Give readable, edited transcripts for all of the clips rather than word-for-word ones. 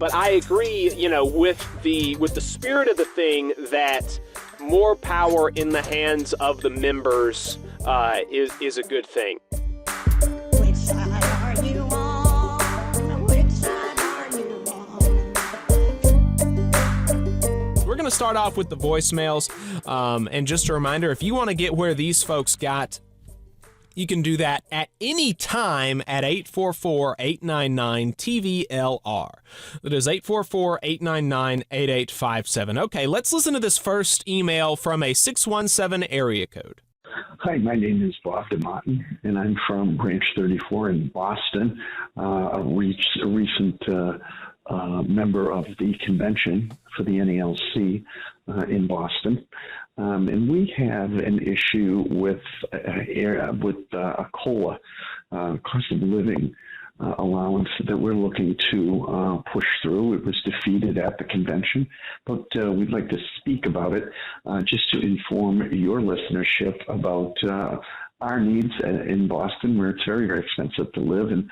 But I agree, with the spirit of the thing, that more power in the hands of the members is a good thing. Which side are you on? Which side are you on? We're going to start off with the voicemails. And just a reminder, if you want to get where these folks got, you can do that at any time at 844-899-TVLR. That is 844-899-8857. Okay, let's listen to this first email from a 617 area code. Hi, my name is Bob DeMatton, and I'm from Branch 34 in Boston, a recent member of the convention for the NALC in Boston. And we have an issue with a COLA, cost of living allowance, that we're looking to push through. It was defeated at the convention, but we'd like to speak about it just to inform your listenership about our needs in Boston, where it's very, very expensive to live, and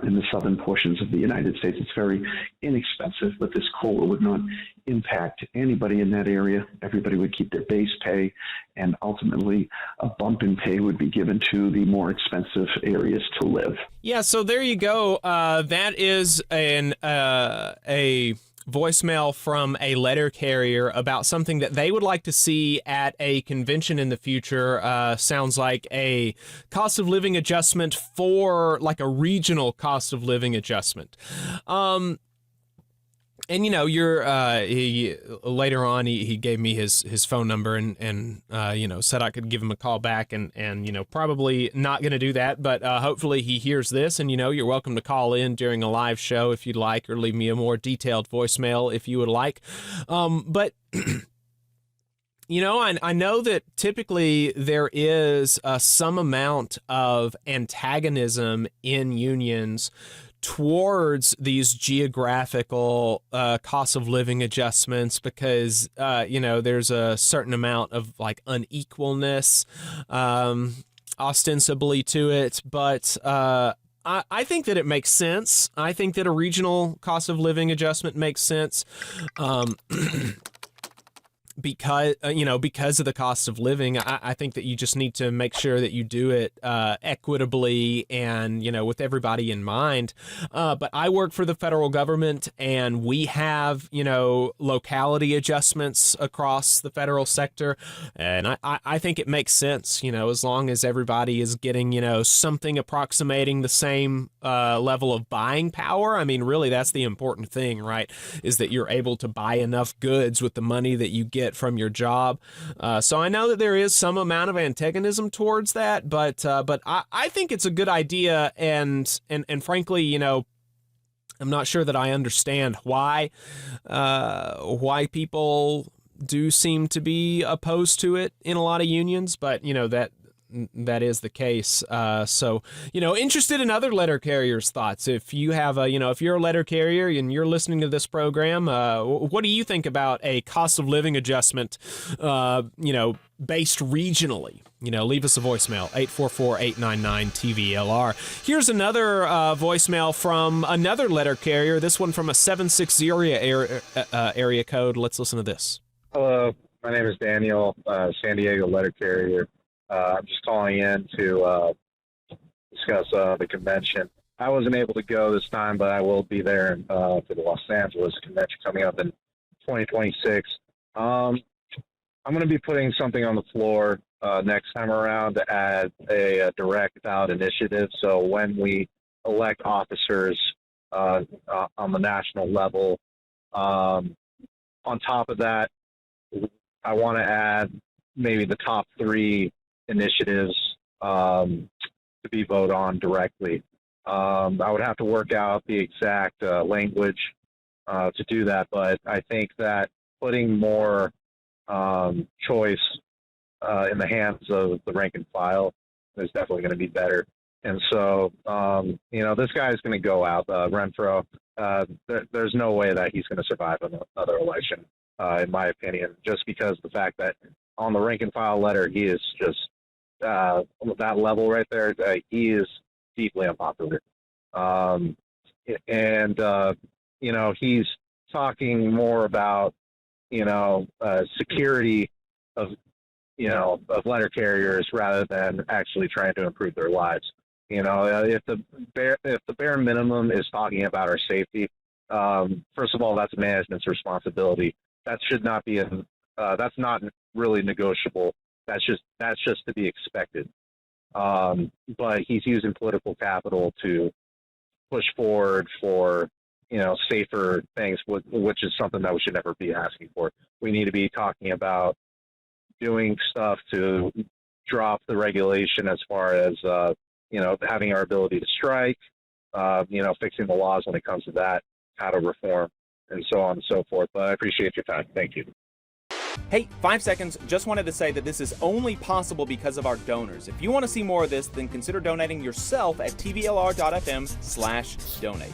in the southern portions of the United States, it's very inexpensive, but this COLA would not impact anybody in that area. Everybody would keep their base pay, and ultimately a bump in pay would be given to the more expensive areas to live. Yeah, so there you go. That is a voicemail from a letter carrier about something that they would like to see at a convention in the future. Sounds like a cost of living adjustment for like a regional cost of living adjustment. And he later on he gave me his phone number and said I could give him a call back, and probably not going to do that, but hopefully he hears this, and you're welcome to call in during a live show if you'd like, or leave me a more detailed voicemail if you would like. But I know that typically there is some amount of antagonism in unions towards these geographical cost of living adjustments because, there's a certain amount of like unequalness ostensibly to it. But I think that it makes sense. I think that a regional cost of living adjustment makes sense. Because of the cost of living, I think that you just need to make sure that you do it equitably and, with everybody in mind. But I work for the federal government, and we have, locality adjustments across the federal sector. And I think it makes sense, as long as everybody is getting, something approximating the same level of buying power. I mean, really, that's the important thing, right? Is that you're able to buy enough goods with the money that you get from your job. So I know that there is some amount of antagonism towards that, but I think it's a good idea, and frankly, I'm not sure that I understand why people do seem to be opposed to it in a lot of unions, but that is the case. So, interested in other letter carriers' thoughts. If you have if you're a letter carrier and you're listening to this program, what do you think about a cost of living adjustment, based regionally? Leave us a voicemail, 844-899-TVLR. Here's another voicemail from another letter carrier, this one from a 760 area code. Let's listen to this. Hello, my name is Daniel, San Diego letter carrier. I'm just calling in to discuss the convention. I wasn't able to go this time, but I will be there for the Los Angeles convention coming up in 2026. I'm going to be putting something on the floor next time around to add a direct ballot initiative. So when we elect officers on the national level, on top of that, I want to add maybe the top 3 initiatives to be voted on directly. I would have to work out the exact language to do that, but I think that putting more choice in the hands of the rank and file is definitely going to be better. And so, this guy is going to go out, Renfro. There's no way that he's going to survive another election, in my opinion, just because the fact that on the rank and file letter, he is just that level right there. He is deeply unpopular. he's talking more about, security of, of letter carriers rather than actually trying to improve their lives. If the bare minimum is talking about our safety, first of all, that's management's responsibility. That should not be that's not really negotiable. That's just to be expected. But he's using political capital to push forward for, safer things, which is something that we should never be asking for. We need to be talking about doing stuff to drop the regulation as far as, having our ability to strike, fixing the laws when it comes to that, how to reform, and so on and so forth. But I appreciate your time. Thank you. Hey, 5 seconds. Just wanted to say that this is only possible because of our donors. If you want to see more of this, then consider donating yourself at tvlr.fm/donate.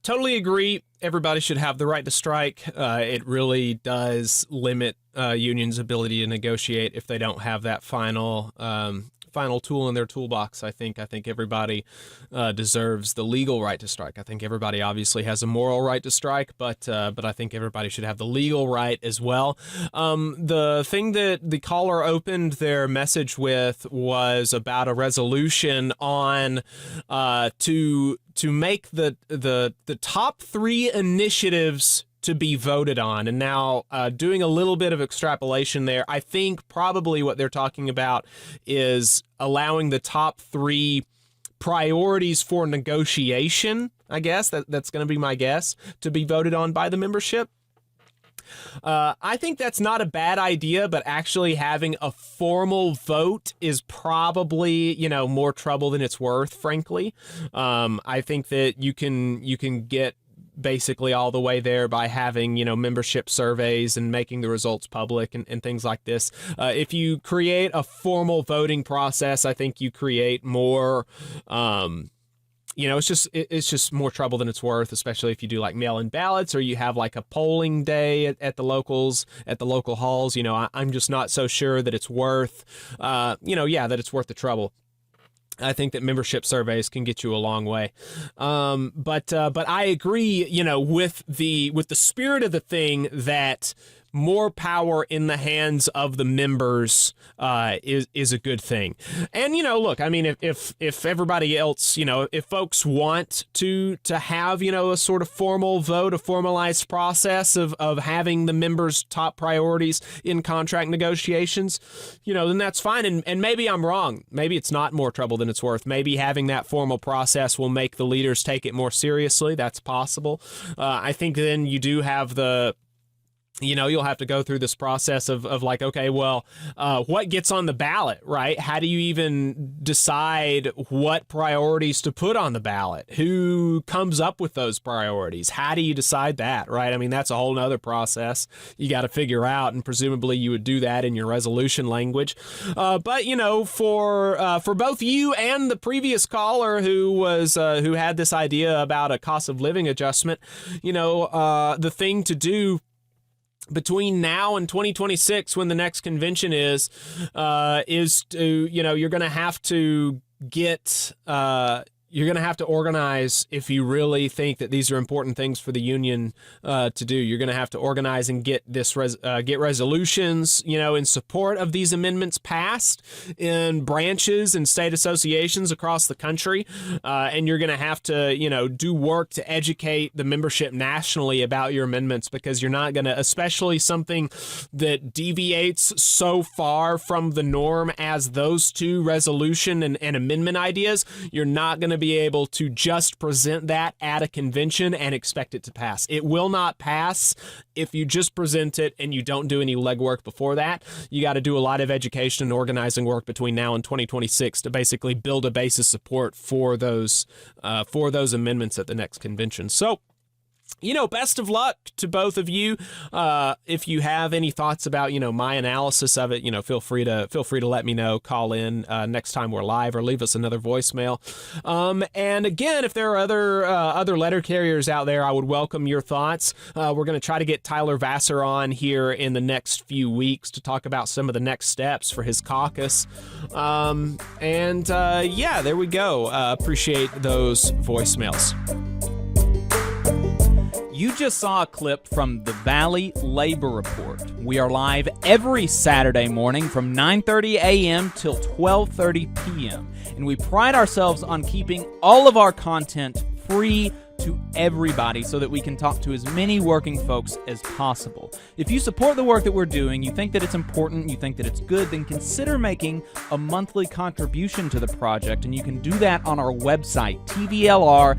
Totally agree. Everybody should have the right to strike. It really does limit unions' ability to negotiate if they don't have that final tool in their toolbox. I think everybody deserves the legal right to strike. I think everybody obviously has a moral right to strike, but I think everybody should have the legal right as well. The thing that the caller opened their message with was about a resolution on to make the top 3 initiatives to be voted on. And now doing a little bit of extrapolation there, I think probably what they're talking about is allowing the top 3 priorities for negotiation, I guess. That's going to be my guess, to be voted on by the membership. I think that's not a bad idea, but actually having a formal vote is probably, more trouble than it's worth, frankly. I think that you can get basically all the way there by having, membership surveys and making the results public and things like this. If you create a formal voting process, I think you create more, it's just more trouble than it's worth, especially if you do like mail-in ballots or you have like a polling day at the local halls. I'm just not so sure that it's worth, that it's worth the trouble. I think that membership surveys can get you a long way. But I agree, with the spirit of the thing that more power in the hands of the members is a good thing. And, look, I mean, if everybody else, if folks want to have, a sort of formal vote, a formalized process of having the members' top priorities in contract negotiations, then that's fine. And maybe I'm wrong. Maybe it's not more trouble than it's worth. Maybe having that formal process will make the leaders take it more seriously. That's possible. I think then you do have you'll have to go through this process of like, okay, well, what gets on the ballot, right? How do you even decide what priorities to put on the ballot? Who comes up with those priorities? How do you decide that, right? I mean, that's a whole nother process you got to figure out, and presumably you would do that in your resolution language. But, for both you and the previous caller who had this idea about a cost of living adjustment, the thing to do between now and 2026, when the next convention is to, you're going to have to you're going to have to organize if you really think that these are important things for the union to do. You're going to have to organize and get get resolutions, in support of these amendments passed in branches and state associations across the country. And you're going to have to, do work to educate the membership nationally about your amendments, because you're not going to, especially something that deviates so far from the norm as those two resolution and amendment ideas, you're not going to be able to just present that at a convention and expect it to pass. It will not pass if you just present it and you don't do any legwork before that. You got to do a lot of education and organizing work between now and 2026 to basically build a base of support for those amendments at the next convention. So best of luck to both of you. If you have any thoughts about, my analysis of it, feel free to let me know. Call in next time we're live, or leave us another voicemail. And again, if there are other letter carriers out there, I would welcome your thoughts. We're going to try to get Tyler Vassar on here in the next few weeks to talk about some of the next steps for his caucus. Yeah, there we go. Appreciate those voicemails. You just saw a clip from the Valley Labor Report. We are live every Saturday morning from 9:30 a.m. till 12:30 p.m. And we pride ourselves on keeping all of our content free to everybody so that we can talk to as many working folks as possible. If you support the work that we're doing, you think that it's important, you think that it's good, then consider making a monthly contribution to the project, and you can do that on our website, tvlr.fm.